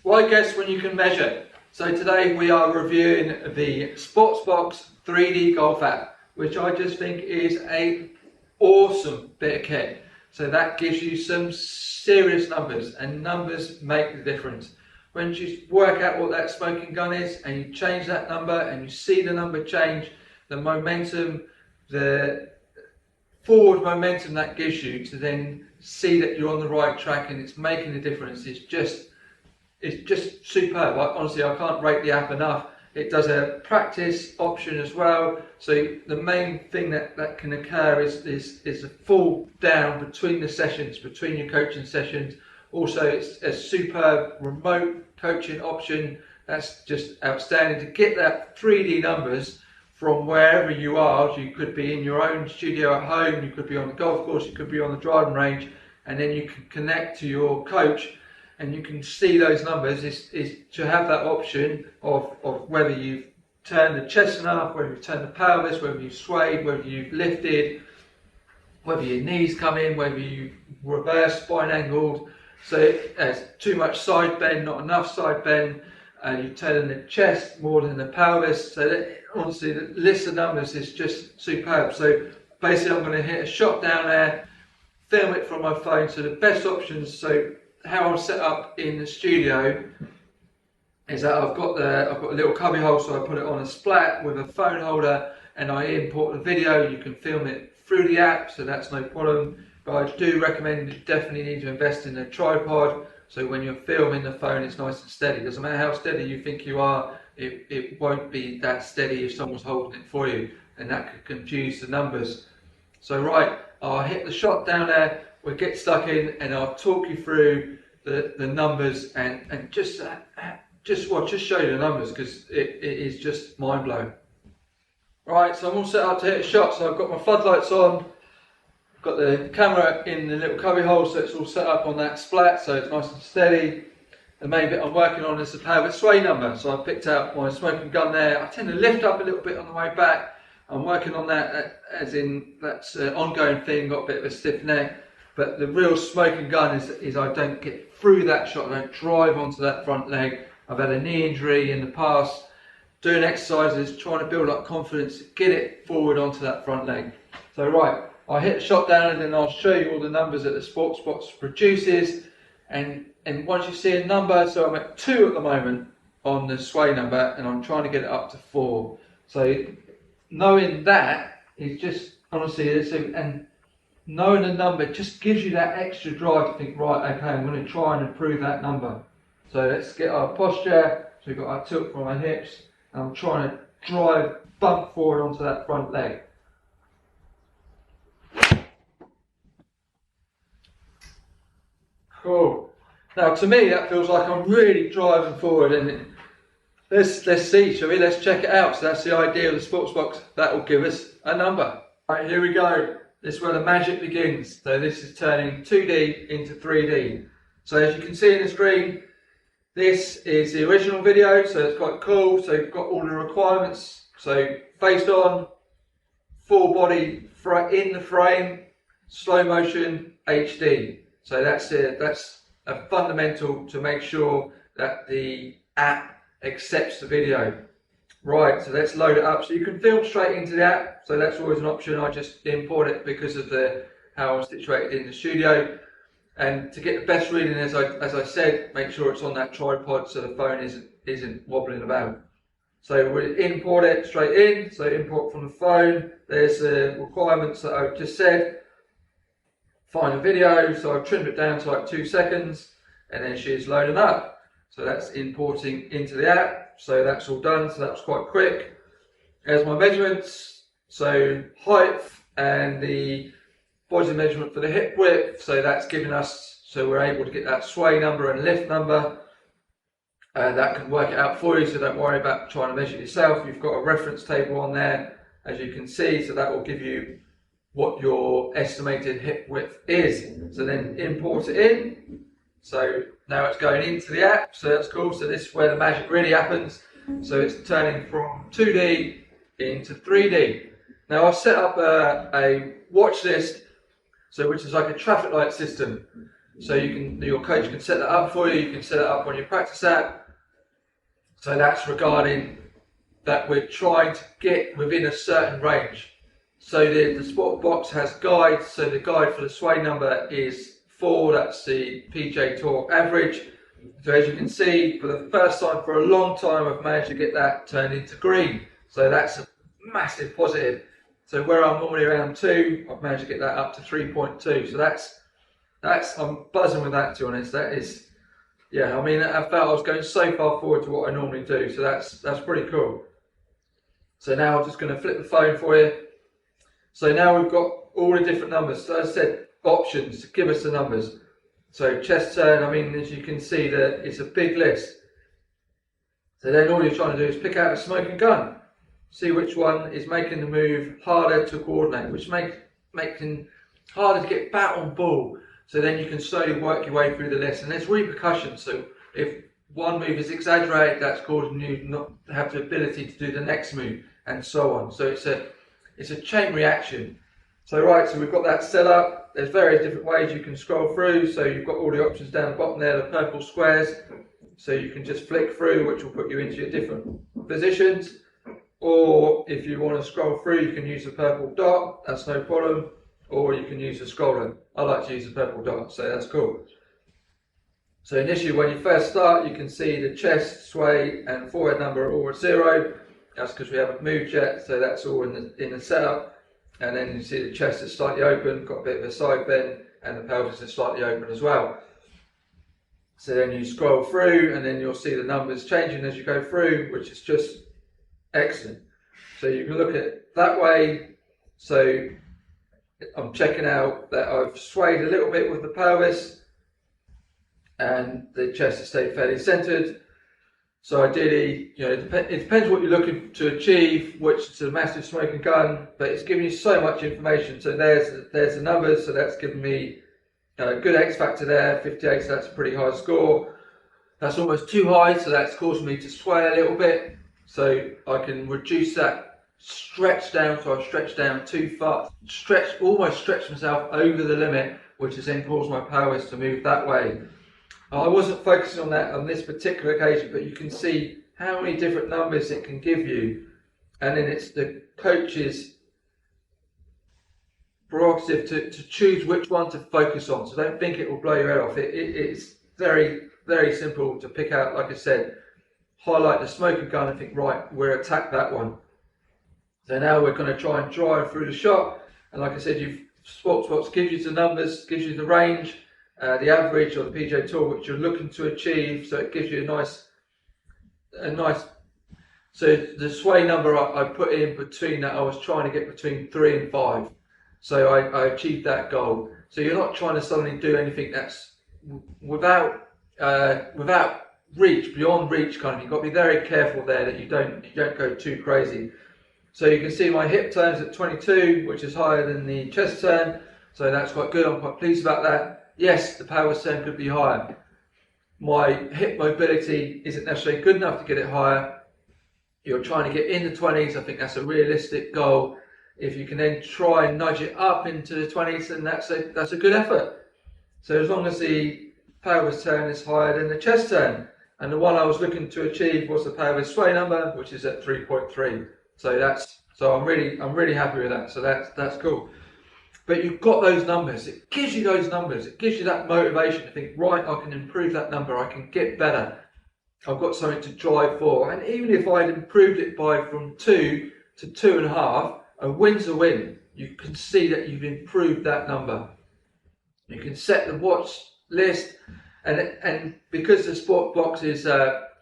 Why guess when you can measure? So today we are reviewing the Sportsbox 3D Golf app, which I just think is a awesome bit of kit. So that gives you some serious numbers, and numbers make the difference. When you work out what that smoking gun is and you change that number and you see the number change, the momentum, the forward momentum that gives you to then see that you're on the right track and it's making a difference, it's just superb. Honestly, I can't rate the app enough. It does a practice option as well. So the main thing that can occur is a fall down between the sessions, between your coaching sessions. Also, it's a superb remote coaching option. That's just outstanding to get that 3D numbers from wherever you are. You could be in your own studio at home, you could be on the golf course, you could be on the driving range, and then you can connect to your coach and you can see those numbers. Is to have that option of whether you've turned the chest enough, whether you've turned the pelvis, whether you've swayed, whether you've lifted, whether your knees come in, whether you've reversed spine angled, so there's too much side bend, not enough side bend, you're turning the chest more than the pelvis. So that, honestly, the list of numbers is just superb. So basically I'm going to hit a shot down there, film it from my phone. So the best options, so how I'm set up in the studio is that I've got a little cubby hole, so I put it on a splat with a phone holder and I import the video. You can film it through the app, so that's no problem. But I do recommend you definitely need to invest in a tripod, so when you're filming the phone it's nice and steady. Doesn't matter how steady you think you are, it won't be that steady if someone's holding it for you, and that could confuse the numbers. So right, I'll hit the shot down there, we'll get stuck in and I'll talk you through the numbers and just show you the numbers, because it is just mind blowing. Right, so I'm all set up to hit a shot. So I've got my floodlights on, got the camera in the little cubby hole, so it's all set up on that splat, so it's nice and steady. The main bit I'm working on is the pelvic sway number. So I picked out my smoking gun there. I tend to lift up a little bit on the way back. I'm working on that, as in that's an ongoing thing, got a bit of a stiff neck. But the real smoking gun is I don't get through that shot, I don't drive onto that front leg. I've had a knee injury in the past, doing exercises, trying to build up confidence, get it forward onto that front leg. So right, I hit the shot down and then I'll show you all the numbers that the Sportsbox produces. And once you see a number, so I'm at 2 at the moment on the sway number and I'm trying to get it up to 4. So knowing that is just, honestly, and knowing the number just gives you that extra drive to think, right, okay, I'm going to try and improve that number. So let's get our posture. So we've got our tilt from our hips, and I'm trying to drive, bump forward onto that front leg. Cool. Now to me that feels like I'm really driving forward, and let's see, shall we? Let's check it out. So that's the idea of the Sportsbox. That will give us a number. Right, here we go. This is where the magic begins. So this is turning 2D into 3D. So as you can see in the screen, this is the original video, so it's quite cool. So you've got all the requirements. So face on, full body in the frame, slow motion, HD. So that's a fundamental to make sure that the app accepts the video. Right, so let's load it up. So you can film straight into the app, so that's always an option. I just import it because of how I'm situated in the studio. And to get the best reading, as I said, make sure it's on that tripod so the phone isn't wobbling about. So we import it straight in. So import from the phone. There's the requirements that I've just said. Find a video, so I've trimmed it down to like 2 seconds, and then she's loading up. So that's importing into the app. So that's all done. So that was quite quick. There's my measurements. So height and the body measurement for the hip width. So that's giving us, so we're able to get that sway number and lift number. That can work it out for you, so don't worry about trying to measure it yourself. You've got a reference table on there, as you can see, so that will give you what your estimated hip width is. So then import it in. So now it's going into the app, so that's cool. So this is where the magic really happens. So it's turning from 2D into 3D. Now I've set up a watch list, so which is like a traffic light system. So your coach can set that up for you. You can set it up on your practice app. So that's regarding that we're trying to get within a certain range. So the Sportsbox has guides. So the guide for the sway number is 4. That's the PGA Tour average. So as you can see, for the first time for a long time, I've managed to get that turned into green. So that's a massive positive. So where I'm normally around 2, I've managed to get that up to 3.2. So that's I'm buzzing with that, to be honest. That is, yeah, I mean, I felt I was going so far forward to what I normally do. So that's pretty cool. So now I'm just going to flip the phone for you. So now we've got all the different numbers. So as I said, options to give us the numbers. So chest turn, I mean, as you can see, that it's a big list. So then all you're trying to do is pick out a smoking gun. See which one is making the move harder to coordinate, which making harder to get bat on ball. So then you can slowly work your way through the list. And there's repercussions. So if one move is exaggerated, that's causing you not to have the ability to do the next move, and so on. So it's a chain reaction. So right, so we've got that set up. There's various different ways you can scroll through. So you've got all the options down the bottom there, the purple squares. So you can just flick through, which will put you into your different positions. Or if you want to scroll through, you can use the purple dot, that's no problem. Or you can use the scroller. I like to use the purple dot, so that's cool. So initially when you first start, you can see the chest, sway and forehead number are all at 0. That's because we haven't moved yet, so that's all in the setup. And then you see the chest is slightly open, got a bit of a side bend, and the pelvis is slightly open as well. So then you scroll through and then you'll see the numbers changing as you go through, which is just excellent. So you can look at it that way. So I'm checking out that I've swayed a little bit with the pelvis and the chest has stayed fairly centered. So ideally, you know, it depends what you're looking to achieve, which is a massive smoking gun, but it's giving you so much information. So there's the numbers, so that's given me a good X factor there, 58, so that's a pretty high score. That's almost too high, so that's causing me to sway a little bit. So I can reduce that stretch down, so I stretch down too far, almost stretch myself over the limit, which has then caused my pelvis to move that way. I wasn't focusing on that on this particular occasion, but you can see how many different numbers it can give you, and then it's the coach's prerogative to choose which one to focus on. So don't think it will blow your head off. It's very, very simple to pick out. Like I said, highlight the smoking gun and think, right, we'll attack that one. So now we're going to try and drive through the shot, and like I said, Sportsbox gives you the numbers, gives you the range, the average or the PGA Tour which you're looking to achieve. So it gives you a nice. So the sway number I put in between that, I was trying to get between 3 and 5. So I achieved that goal. So you're not trying to suddenly do anything that's without reach, beyond reach kind of. You've got to be very careful there that you don't go too crazy. So you can see my hip turns at 22, which is higher than the chest turn. So that's quite good. I'm quite pleased about that. Yes, the pelvis turn could be higher. My hip mobility isn't necessarily good enough to get it higher. You're trying to get in the 20s. I think that's a realistic goal. If you can then try and nudge it up into the 20s, then that's a good effort. So as long as the pelvis turn is higher than the chest turn, and the one I was looking to achieve was the pelvis sway number, which is at 3.3. So I'm really happy with that. So that's cool. But you've got those numbers. It gives you those numbers. It gives you that motivation to think, right, I can improve that number. I can get better. I've got something to drive for. And even if I'd improved it from 2 to 2.5, a win's a win. You can see that you've improved that number. You can set the watch list, and because the Sportsbox is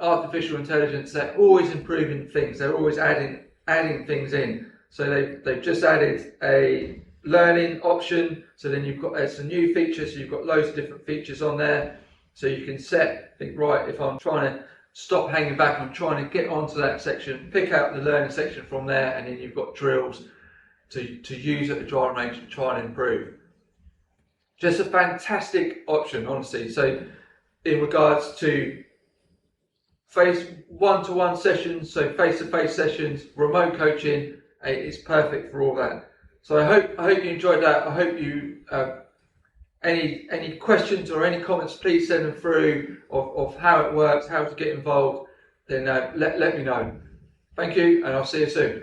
artificial intelligence, they're always improving things. They're always adding things in. So they've just added a learning option. So then it's a new feature. So you've got loads of different features on there. So you can think, right, if I'm trying to stop hanging back, I'm trying to get onto that section, pick out the learning section from there, and then you've got drills to use at the driving range to try and improve. Just a fantastic option, honestly. So in regards to one-to-one sessions, so face-to-face sessions, remote coaching, it's perfect for all that. So I hope you enjoyed that. I hope you any questions or any comments, please send them through of how it works, how to get involved. Then let me know. Thank you, and I'll see you soon.